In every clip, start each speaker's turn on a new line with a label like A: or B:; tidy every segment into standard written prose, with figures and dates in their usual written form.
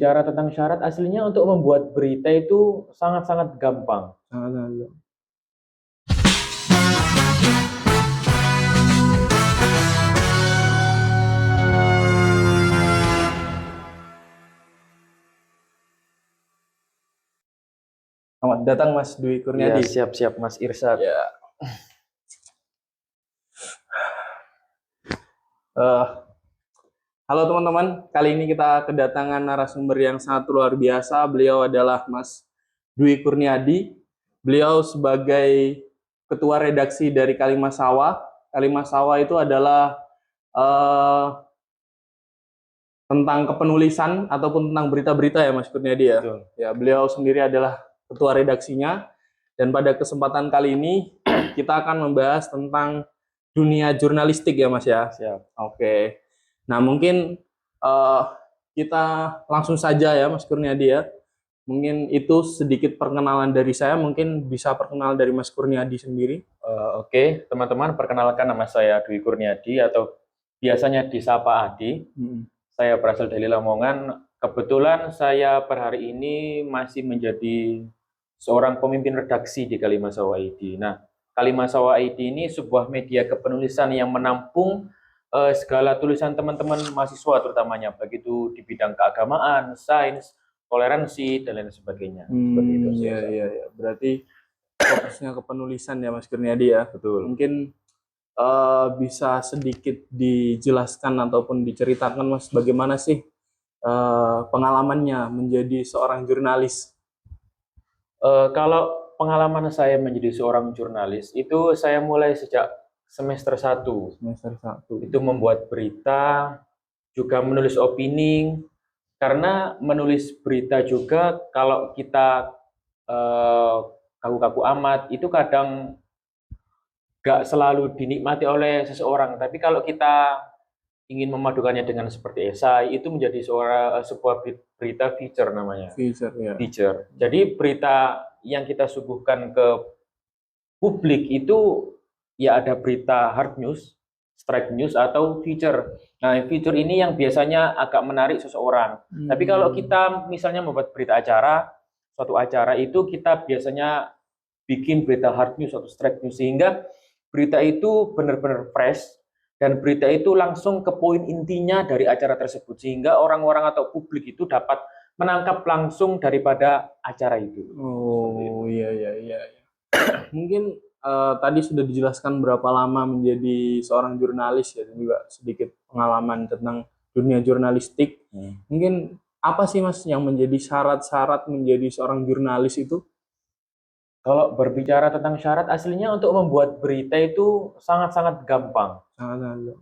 A: Bicara tentang syarat, aslinya untuk membuat berita itu sangat-sangat gampang.
B: Sangat. Selamat datang Mas Dwi
A: Ya,
B: Kurniadi.
A: siap-siap Mas Irsyad.
B: Ya. Eh, halo teman-teman, kali ini kita kedatangan narasumber yang sangat luar biasa. Beliau adalah Mas Dwi Kurniadi. Beliau sebagai ketua redaksi dari Kalimat Sawah. Kalimat Sawah itu adalah eh, tentang kepenulisan ataupun tentang berita-berita ya Mas Kurniadi ya.
A: Betul.
B: Ya, beliau sendiri adalah ketua redaksinya. Dan pada kesempatan kali ini kita akan membahas tentang dunia jurnalistik ya Mas ya.
A: Siap.
B: Oke. Nah mungkin kita langsung saja ya Mas Kurniadi ya. Mungkin itu sedikit perkenalan dari saya. Mungkin bisa perkenalan dari Mas Kurniadi sendiri.
A: Oke, teman-teman, perkenalkan nama saya Dwi Kurniadi atau biasanya disapa Adi. Saya berasal dari Lamongan. Kebetulan saya per hari ini masih menjadi seorang pemimpin redaksi di Kalimat Sawah ID. Nah, Kalimat Sawah ID ini sebuah media kepenulisan yang menampung segala tulisan teman-teman mahasiswa terutamanya, baik itu di bidang keagamaan, sains, toleransi, dan lain sebagainya. Seperti itu.
B: Iya. Berarti fokusnya ke penulisan ya Mas Kurniadi ya.
A: Betul.
B: Mungkin bisa sedikit dijelaskan ataupun diceritakan Mas bagaimana sih pengalamannya menjadi seorang jurnalis?
A: Kalau pengalaman saya menjadi seorang jurnalis itu saya mulai sejak semester 1.
B: Semester 1.
A: Itu membuat berita, juga menulis opini, karena menulis berita juga kalau kita kaku-kaku amat itu kadang gak selalu dinikmati oleh seseorang, tapi kalau kita ingin memadukannya dengan seperti esai, itu menjadi sebuah berita feature namanya.
B: Feature ya.
A: Feature. Jadi berita yang kita suguhkan ke publik itu ya ada berita hard news, strike news, atau feature. Nah, feature ini yang biasanya agak menarik seseorang. Tapi kalau kita misalnya membuat berita acara, suatu acara itu kita biasanya bikin berita hard news atau strike news, sehingga berita itu benar-benar fresh dan berita itu langsung ke poin intinya dari acara tersebut, sehingga orang-orang atau publik itu dapat menangkap langsung daripada acara itu.
B: Oh iya. Mungkin tadi sudah dijelaskan berapa lama menjadi seorang jurnalis ya, dan juga sedikit pengalaman tentang dunia jurnalistik. Mungkin apa sih Mas yang menjadi syarat-syarat menjadi seorang jurnalis itu?
A: Kalau berbicara tentang syarat, aslinya untuk membuat berita itu sangat-sangat gampang.
B: Sangat.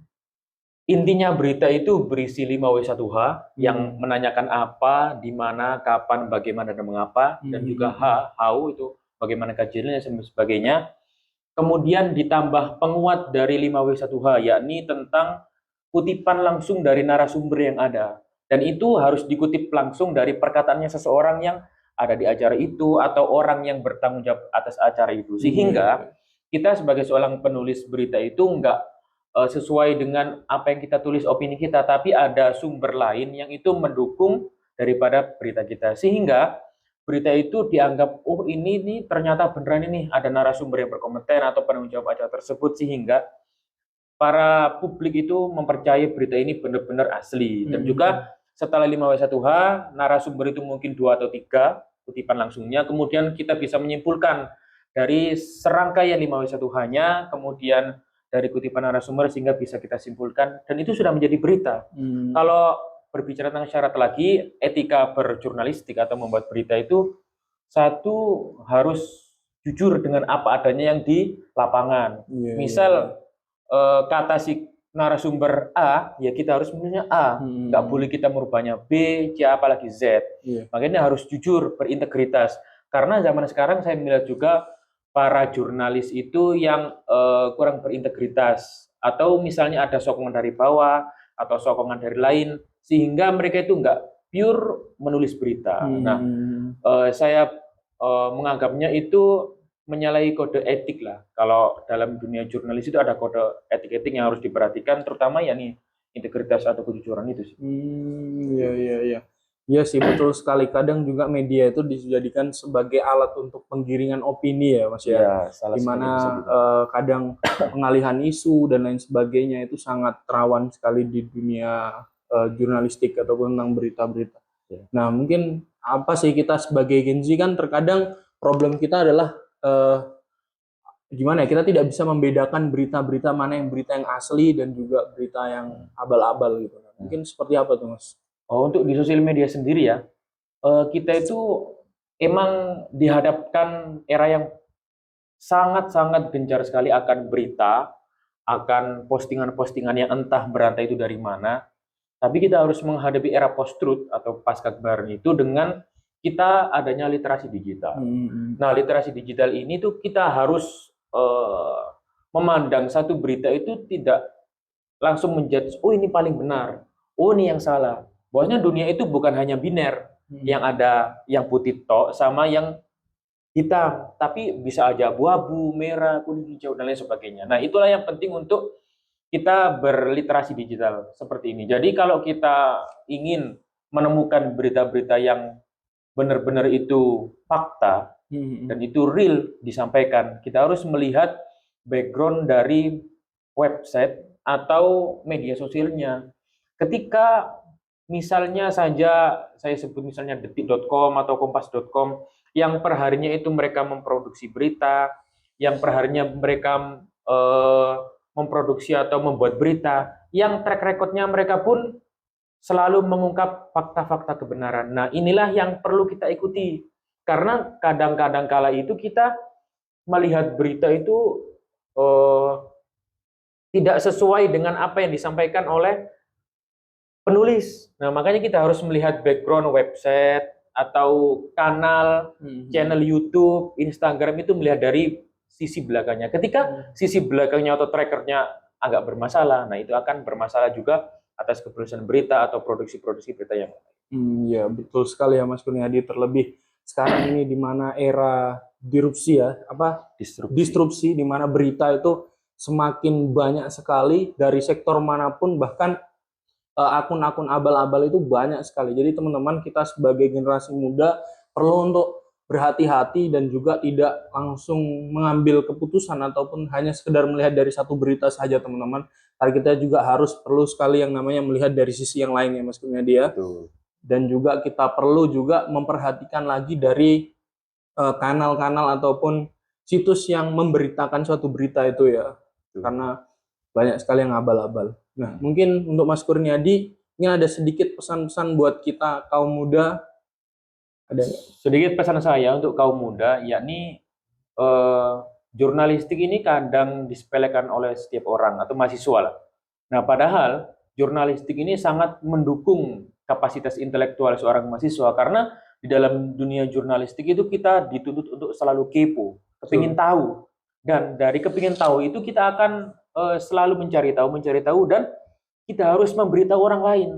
A: Intinya berita itu berisi 5W1H yang menanyakan apa, di mana, kapan, bagaimana, dan mengapa, dan juga how itu bagaimana kajiannya dan sebagainya. Kemudian ditambah penguat dari 5W1H, yakni tentang kutipan langsung dari narasumber yang ada. Dan itu harus dikutip langsung dari perkataannya seseorang yang ada di acara itu atau orang yang bertanggung jawab atas acara itu. Sehingga kita sebagai seorang penulis berita itu enggak sesuai dengan apa yang kita tulis opini kita, tapi ada sumber lain yang itu mendukung daripada berita kita. Sehingga berita itu dianggap, oh ini nih ternyata beneran ini ada narasumber yang berkompeten atau penanggung jawab acara tersebut, sehingga para publik itu mempercayai berita ini benar-benar asli. Dan juga setelah 5W1H, narasumber itu mungkin 2 atau 3 kutipan langsungnya, kemudian kita bisa menyimpulkan dari serangkaian 5W1H-nya, kemudian dari kutipan narasumber, sehingga bisa kita simpulkan, dan itu sudah menjadi berita. Kalau berbicara tentang syarat lagi, etika berjurnalistik atau membuat berita itu, satu, harus jujur dengan apa adanya yang di lapangan. Misal kata si narasumber A, ya kita harus menulisnya A, nggak boleh kita merubahnya B, C, apalagi Z. Makanya harus jujur, berintegritas. Karena zaman sekarang saya melihat juga para jurnalis itu yang kurang berintegritas, atau misalnya ada sokongan dari bawah atau sokongan dari lain, sehingga mereka itu nggak pure menulis berita. Nah, saya menganggapnya itu menyalahi kode etik lah. Kalau dalam dunia jurnalis itu ada kode etik-etik yang harus diperhatikan, terutama ya nih integritas atau kejujuran itu sih.
B: Iya. Iya sih, betul sekali. Kadang juga media itu dijadikan sebagai alat untuk penggiringan opini ya, Mas ya.
A: Ya, salah
B: Di
A: satunya
B: mana
A: bisa juga.
B: kadang pengalihan isu dan lain sebagainya itu sangat rawan sekali di dunia jurnalistik ataupun tentang berita-berita.
A: Ya.
B: Nah, mungkin apa sih kita sebagai Gen Z kan terkadang problem kita adalah gimana ya, kita tidak bisa membedakan berita-berita mana yang berita yang asli dan juga berita yang abal-abal gitu. Mungkin seperti apa tuh, Mas?
A: Untuk di sosial media sendiri ya, kita itu emang dihadapkan era yang sangat-sangat gencar sekali akan berita, akan postingan-postingan yang entah berantai itu dari mana. Tapi kita harus menghadapi era post-truth atau pasca kebenaran itu dengan kita adanya literasi digital. Nah, literasi digital ini tuh kita harus memandang satu berita itu tidak langsung menjudge, oh ini paling benar, oh ini yang salah. Bahwasanya dunia itu bukan hanya biner, yang ada yang putih tok sama yang hitam, tapi bisa aja abu-abu, merah, kuning, hijau, dan lain sebagainya. Nah, itulah yang penting untuk kita berliterasi digital seperti ini. Jadi kalau kita ingin menemukan berita-berita yang benar-benar itu fakta, dan itu real disampaikan, kita harus melihat background dari website atau media sosialnya. Ketika misalnya saja saya sebut misalnya detik.com atau kompas.com yang perharinya itu mereka memproduksi berita, yang perharinya mereka memproduksi atau membuat berita, yang track recordnya mereka pun selalu mengungkap fakta-fakta kebenaran. Nah, inilah yang perlu kita ikuti. Karena kadang-kadang kala itu kita melihat berita itu tidak sesuai dengan apa yang disampaikan oleh penulis. Nah, makanya kita harus melihat background website atau kanal, channel YouTube, Instagram itu melihat dari sisi belakangnya. Ketika sisi belakangnya atau trackernya agak bermasalah, nah itu akan bermasalah juga atas kepenulisan berita atau produksi-produksi berita yang lain.
B: Ya, betul sekali ya Mas Kurniadi. Terlebih sekarang ini di mana era disrupsi ya, disrupsi di mana berita itu semakin banyak sekali dari sektor manapun, bahkan akun-akun abal-abal itu banyak sekali. Jadi teman-teman, kita sebagai generasi muda perlu untuk berhati-hati dan juga tidak langsung mengambil keputusan ataupun hanya sekedar melihat dari satu berita saja teman-teman. Karena kita juga perlu sekali yang namanya melihat dari sisi yang lain ya Mas Kurniadi ya. Dan juga kita perlu juga memperhatikan lagi dari kanal-kanal ataupun situs yang memberitakan suatu berita itu ya. Karena banyak sekali yang abal-abal. Nah, mungkin untuk Mas Kurniadi, ini ada sedikit pesan-pesan buat kita kaum muda. Ada
A: sedikit pesan saya untuk kaum muda, yakni jurnalistik ini kadang disepelekan oleh setiap orang atau mahasiswa lah. Nah, padahal jurnalistik ini sangat mendukung kapasitas intelektual seorang mahasiswa karena di dalam dunia jurnalistik itu kita dituntut untuk selalu kepo, kepingin tahu. Dan dari kepingin tahu itu kita akan selalu mencari tahu dan kita harus memberitahu orang lain.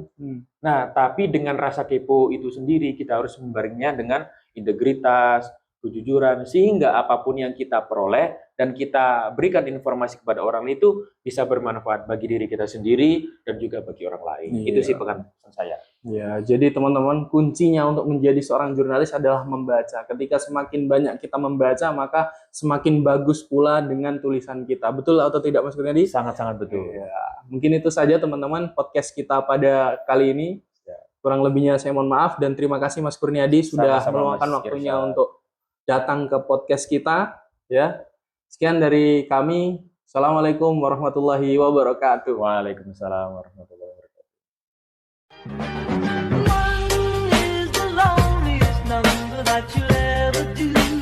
A: Nah, tapi dengan rasa kepo itu sendiri kita harus membaringnya dengan integritas, kejujuran, sehingga apapun yang kita peroleh dan kita berikan informasi kepada orang itu bisa bermanfaat bagi diri kita sendiri dan juga bagi orang lain. Itu sih pesan saya.
B: Ya, jadi teman-teman, kuncinya untuk menjadi seorang jurnalis adalah membaca. Ketika semakin banyak kita membaca, maka semakin bagus pula dengan tulisan kita. Betul atau tidak Mas Kurniadi?
A: Sangat-sangat betul.
B: Ya, mungkin itu saja teman-teman podcast kita pada kali ini. Kurang lebihnya saya mohon maaf dan terima kasih Mas Kurniadi sudah meluangkan waktunya untuk datang ke podcast kita ya. Sekian dari kami. Assalamualaikum warahmatullahi wabarakatuh.
A: Waalaikumsalam warahmatullahi wabarakatuh.
C: One is the loneliest number that you'll ever do.